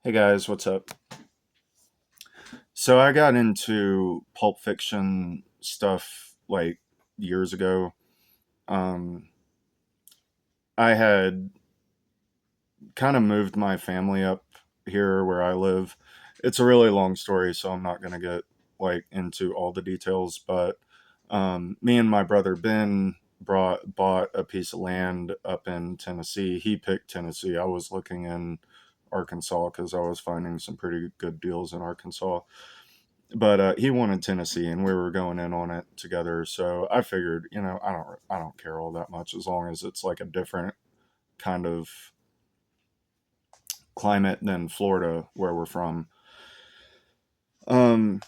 Hey guys, what's up? So I got into Pulp Fiction stuff like years ago. Um, I had kind of moved my family up here where I live. It's a really long story, so I'm not going to get like into all the details, but me and my brother Ben bought a piece of land up in Tennessee. He picked Tennessee. I was looking in Arkansas because I was finding some pretty good deals in Arkansas. But he wanted Tennessee, and we were going in on it together. So I figured, I don't care all that much as long as it's like a different kind of climate than Florida, where we're from. Um,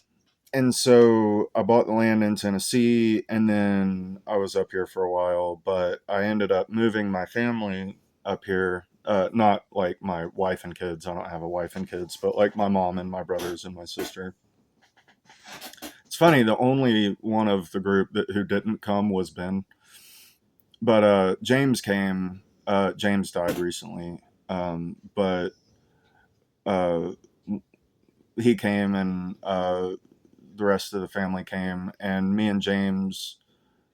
and so I bought the land in Tennessee, and then I was up here for a while. But I ended up moving my family up here. Not like my wife and kids. I don't have a wife and kids, but like my mom and my brothers and my sister. It's funny. The only one of the group who didn't come was Ben. But James came. James died recently, but uh, he came, and the rest of the family came, and me and James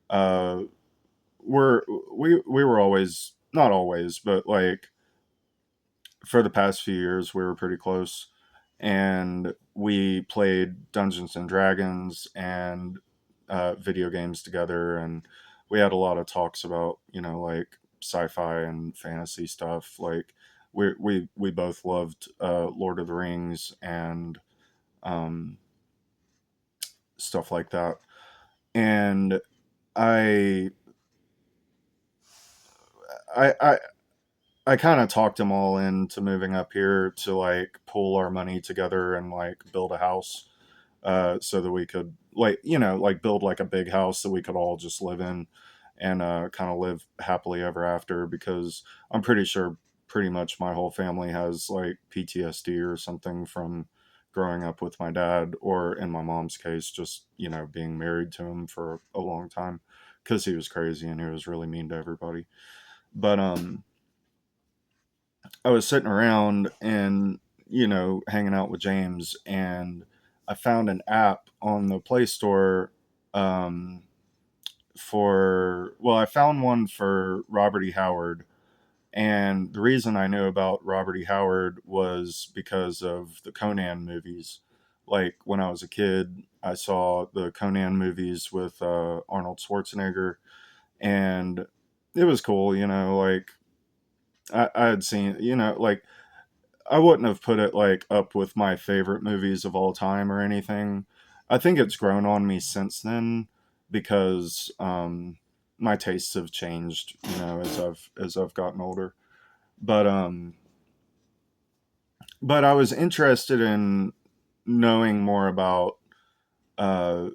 uh, were we were always, not always, but like for the past few years we were pretty close, and we played Dungeons and Dragons and video games together, and we had a lot of talks about like sci-fi and fantasy stuff. Like we both loved Lord of the Rings and um, stuff like that. And I I I, I kind of talked them all into moving up here to like pool our money together and like build a house, so that we could like like build like a big house that we could all just live in and kind of live happily ever after, because I'm pretty sure pretty much my whole family has like PTSD or something from growing up with my dad, or in my mom's case just being married to him for a long time, because he was crazy and he was really mean to everybody. But I was sitting around and hanging out with James, and I found an app on the Play Store, um, I found one for Robert E. Howard. And the reason I knew about Robert E. Howard was because of the Conan movies. Like when I was a kid, I saw the Conan movies with Arnold Schwarzenegger, and it was cool. Like I had seen, like I wouldn't have put it like up with my favorite movies of all time or anything. I think it's grown on me since then, because my tastes have changed, as I've gotten older. But I was interested in knowing more about uh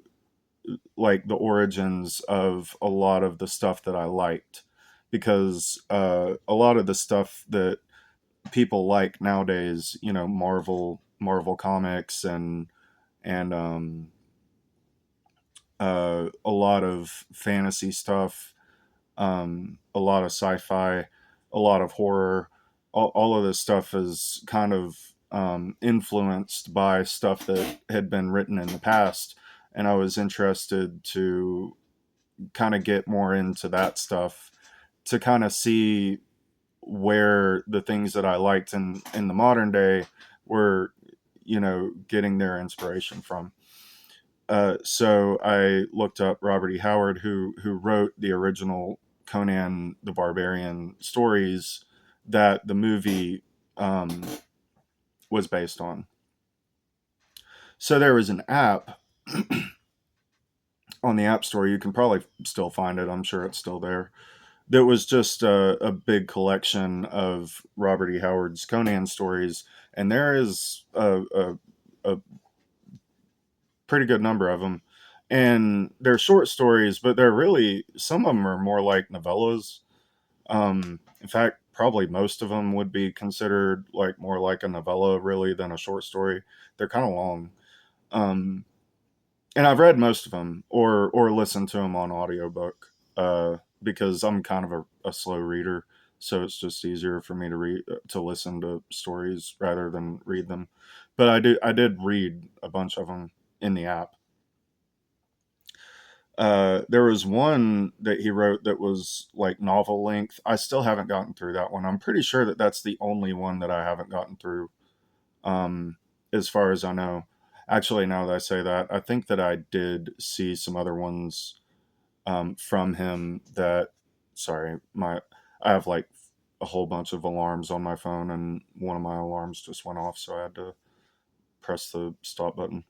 like the origins of a lot of the stuff that I liked, because a lot of the stuff that people like nowadays, Marvel comics and a lot of fantasy stuff, a lot of sci-fi, a lot of horror. All of this stuff is kind of influenced by stuff that had been written in the past, and I was interested to kind of get more into that stuff, to kind of see where the things that I liked in the modern day were, getting their inspiration from. So I looked up Robert E. Howard, who wrote the original Conan the Barbarian stories that the movie um, was based on. So there was an app on the App Store. You can probably still find it. I'm sure it's still there. That was just a big collection of Robert E. Howard's Conan stories, and there is a pretty good number of them. And they're short stories, but they're really, some of them are more like novellas. In fact, probably most of them would be considered like more like a novella really than a short story. They're kind of long. Um, and I've read most of them, or listened to them on audiobook, because I'm kind of a slow reader. so it's just easier for me to listen to stories rather than read them. But I did read a bunch of them in the app. There was one that he wrote that was like novel length. I still haven't gotten through that one. I'm pretty sure that that's the only one that I haven't gotten through, um, as far as I know. Actually, now that I say that, I think that I did see some other ones, from him that. Sorry, my I have like a whole bunch of alarms on my phone, and one of my alarms just went off, so I had to press the stop button.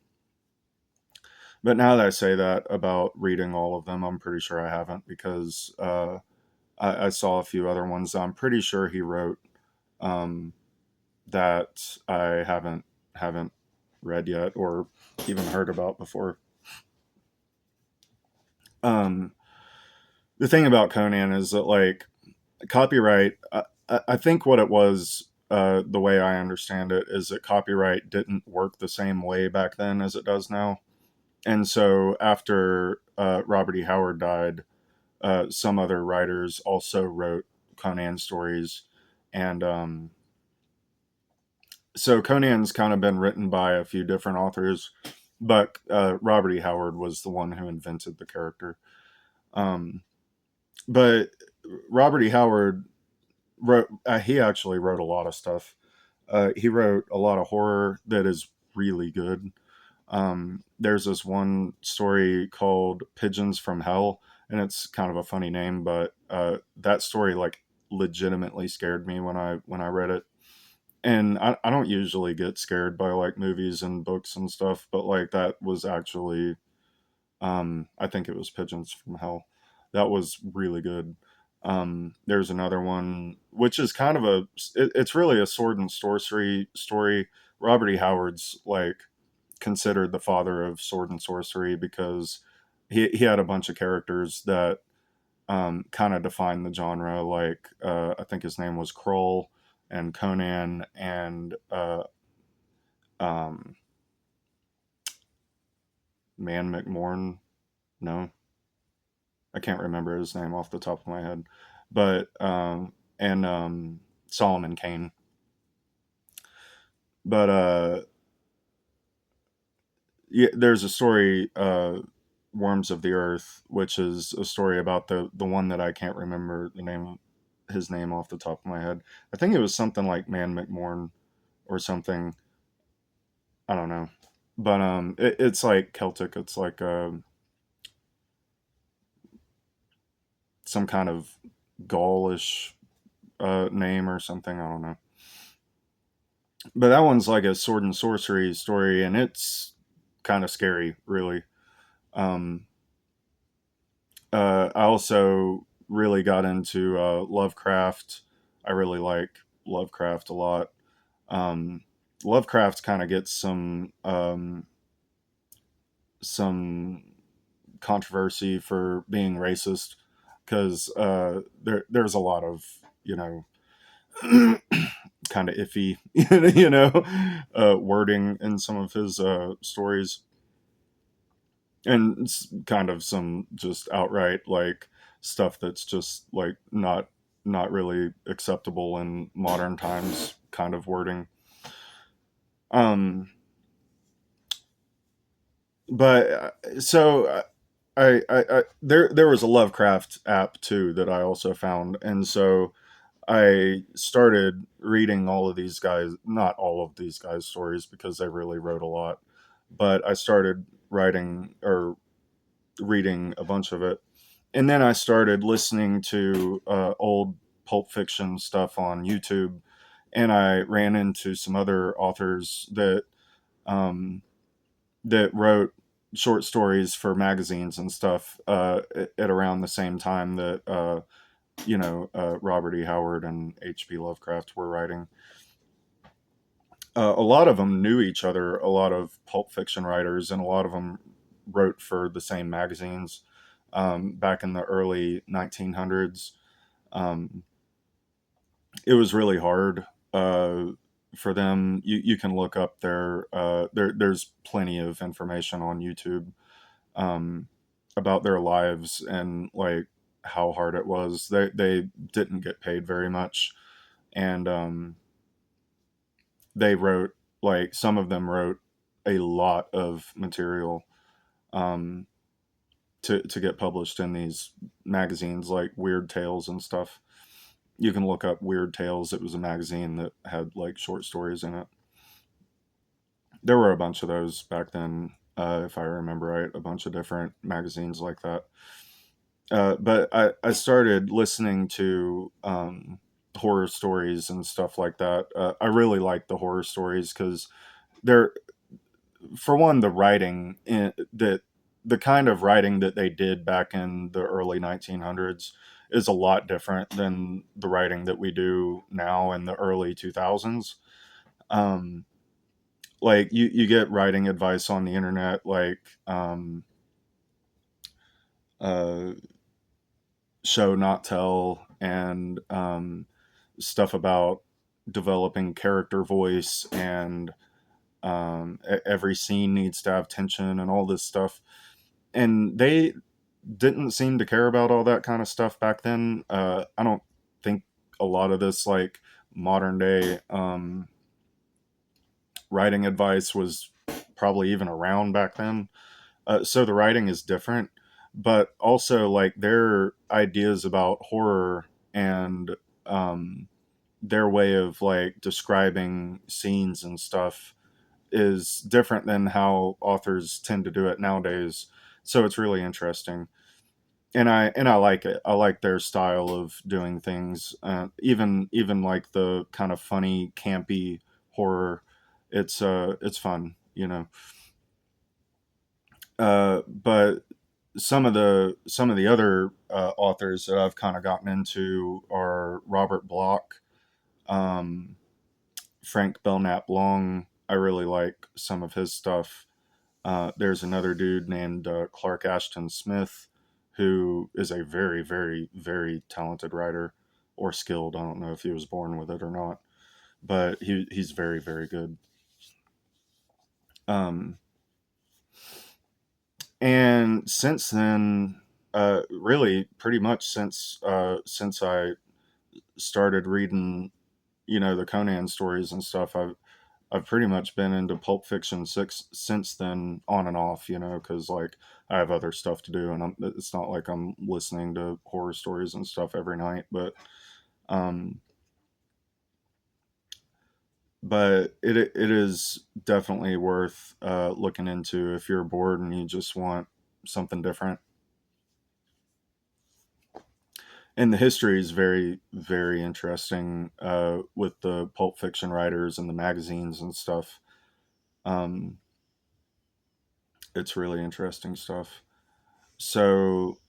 But now that I say that about reading all of them, I'm pretty sure I haven't, because I saw a few other ones I'm pretty sure he wrote, um, that I haven't read yet or even heard about before. Um, the thing about Conan is that, like, copyright. I think what it was, the way I understand it, is that copyright didn't work the same way back then as it does now. And so after Robert E. Howard died, some other writers also wrote Conan stories, and so Conan's kind of been written by a few different authors, but Robert E. Howard was the one who invented the character. Um, but Robert E. Howard wrote. He actually wrote a lot of stuff. He wrote a lot of horror that is really good. There's this one story called Pigeons from Hell, and it's kind of a funny name, but that story like legitimately scared me when I read it. And I don't usually get scared by like movies and books and stuff, but like that was actually, I think it was Pigeons from Hell. That was really good. There's another one which is kind of it's really a sword and sorcery story. Robert E. Howard's like considered the father of sword and sorcery, because he had a bunch of characters that, kind of defined the genre. Like, I think his name was Kroll and Conan and um, Man McMorn. No, I can't remember his name off the top of my head, but and Solomon Kane. But yeah, there's a story, Worms of the Earth, which is a story about the one that I can't remember his name off the top of my head. I think it was something like Man McMorn or something. I don't know, but it's like Celtic. It's like some kind of Gaulish name or something. I don't know, but that one's like a sword and sorcery story, and it's kind of scary, really. Um, I also really got into Lovecraft. I really like Lovecraft a lot. Um, Lovecraft kind of gets some controversy for being racist, because there's a lot of, you know, kind of iffy, wording in some of his stories, and kind of some just outright like stuff that's just like not really acceptable in modern times kind of wording. um but so there was a Lovecraft app too that I also found, and so I started reading all of these guys, not all of these guys' stories because they really wrote a lot, but I started writing or reading a bunch of it. And then I started listening to old Pulp Fiction stuff on YouTube, and I ran into some other authors um, that wrote short stories for magazines and stuff, at around the same time that Robert E. Howard and H.P. Lovecraft were writing. A lot of them knew each other, a lot of Pulp Fiction writers, and a lot of them wrote for the same magazines, back in the early 1900s. Um, it was really hard, for them. You can look up there's plenty of information on YouTube, um, about their lives and like how hard it was. They didn't get paid very much, and they wrote, like, some of them wrote a lot of material, um, to get published in these magazines like Weird Tales and stuff. You can look up Weird Tales. It was a magazine that had like short stories in it. There were a bunch of those back then, if I remember right, a bunch of different magazines like that. But I started listening to horror stories and stuff like that. I really like the horror stories because they're, for one, the writing that the kind of writing that they did back in the early 1900s is a lot different than the writing that we do now in the early 2000s. Um, like you get writing advice on the internet, like uh, show not tell, and stuff about developing character voice, and every scene needs to have tension and all this stuff. And they didn't seem to care about all that kind of stuff back then. I don't think a lot of this, like, modern day writing advice was probably even around back then. So the writing is different, but also like their ideas about horror and um, their way of like describing scenes and stuff is different than how authors tend to do it nowadays. So it's really interesting, and I like it. I like their style of doing things. Even like the kind of funny, campy horror. It's fun, you know. But some of the other authors that I've kind of gotten into are Robert Bloch, um, Frank Belknap Long. I really like some of his stuff. There's another dude named Clark Ashton Smith, who is a very, very, very talented writer, or skilled. I don't know if he was born with it or not, but he's very, very good. Um, and since then, really, pretty much since I started reading, the Conan stories and stuff, I've pretty much been into Pulp Fiction since then, on and off, because like I have other stuff to do, and it's not like I'm listening to horror stories and stuff every night, um, but it is definitely worth looking into if you're bored and you just want something different. And the history is very, very interesting, with the Pulp Fiction writers and the magazines and stuff. Um, it's really interesting stuff. So,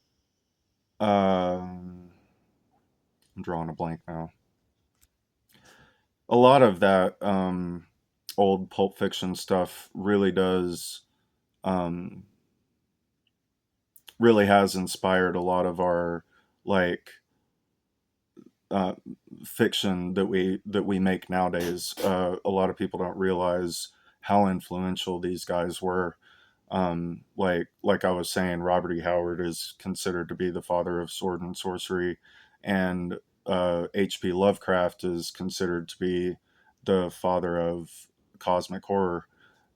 um, I'm drawing a blank now. A lot of that old Pulp Fiction stuff um, really has inspired a lot of our, like, uh, fiction that we make nowadays. A lot of people don't realize how influential these guys were. Like I was saying, Robert E. Howard is considered to be the father of sword and sorcery, and H.P. Lovecraft is considered to be the father of cosmic horror.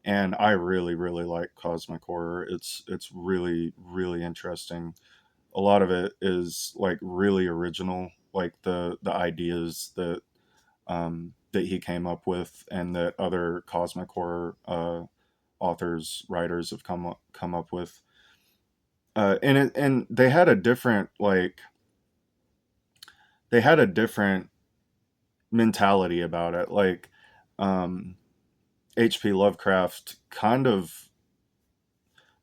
And I really, really like cosmic horror. It's really, really interesting. A lot of it is like really original, like the ideas that he came up with, and that other cosmic horror authors, writers have come up with. And they had a different mentality about it. Like, um, H.P. Lovecraft kind of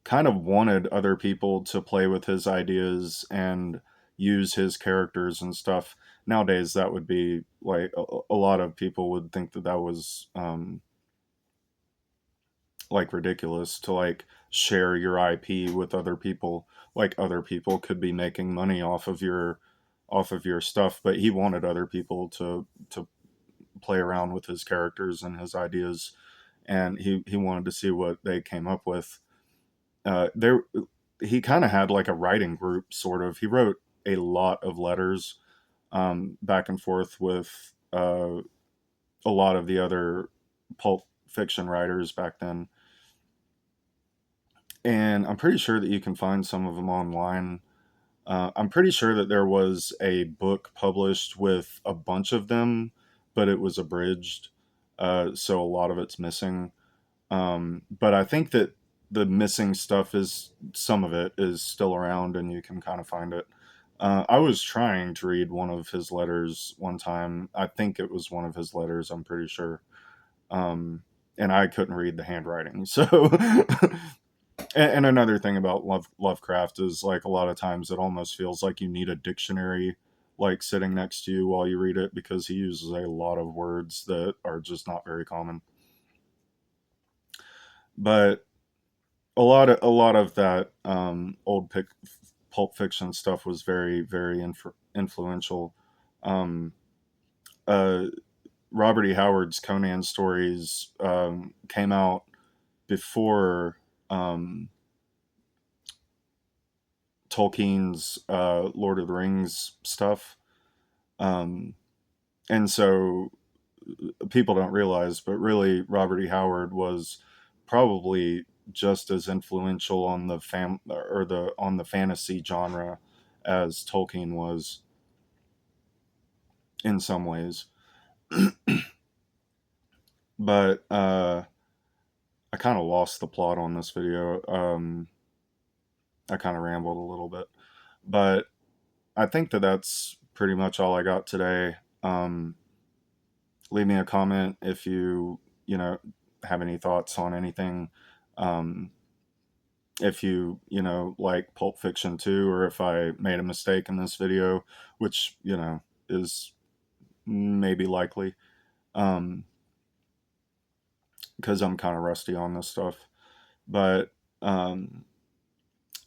wanted other people to play with his ideas and use his characters and stuff. Nowadays, that would be like a lot of people would think that that was like ridiculous to like share your IP with other people. Like, other people could be making money off of your stuff, but he wanted other people to play around with his characters and his ideas, and he wanted to see what they came up with. There, he kind of had like a writing group, sort of. He wrote a lot of letters back and forth with a lot of the other pulp fiction writers back then. And I'm pretty sure that you can find some of them online. I'm pretty sure that there was a book published with a bunch of them, but it was abridged. So a lot of it's missing. But I think that the missing stuff is some of it is still around and you can kind of find it. I was trying to read one of his letters one time. I think it was one of his letters, I'm pretty sure. Um, and I couldn't read the handwriting. So, and another thing about Lovecraft is like a lot of times it almost feels like you need a dictionary like sitting next to you while you read it because he uses a lot of words that are just not very common. But a lot of that pulp fiction stuff was very influential. Um, uh, Robert E. Howard's Conan stories came out before Tolkien's Lord of the Rings stuff, um, and so people don't realize, but really Robert E. Howard was probably just as influential on the on the fantasy genre as Tolkien was in some ways. But I kind of lost the plot on this video. I kind of rambled a little bit, but I think that that's pretty much all I got today. Leave me a comment if you know have any thoughts on anything. Um, if you like Pulp Fiction too, or if I made a mistake in this video, which is maybe likely, um, because I'm kind of rusty on this stuff. But um,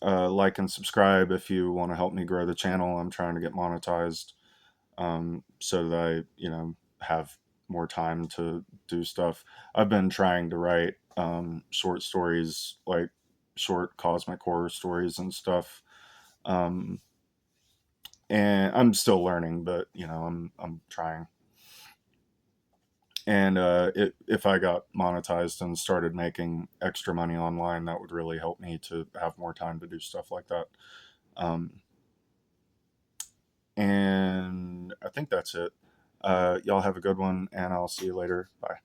like and subscribe if you want to help me grow the channel. I'm trying to get monetized, so that I have more time to do stuff. I've been trying to write short stories, like short cosmic horror stories and stuff. Um, and I'm still learning, but I'm trying. And if I got monetized and started making extra money online, that would really help me to have more time to do stuff like that. Um, and I think that's it. Y'all have a good one, and I'll see you later. Bye.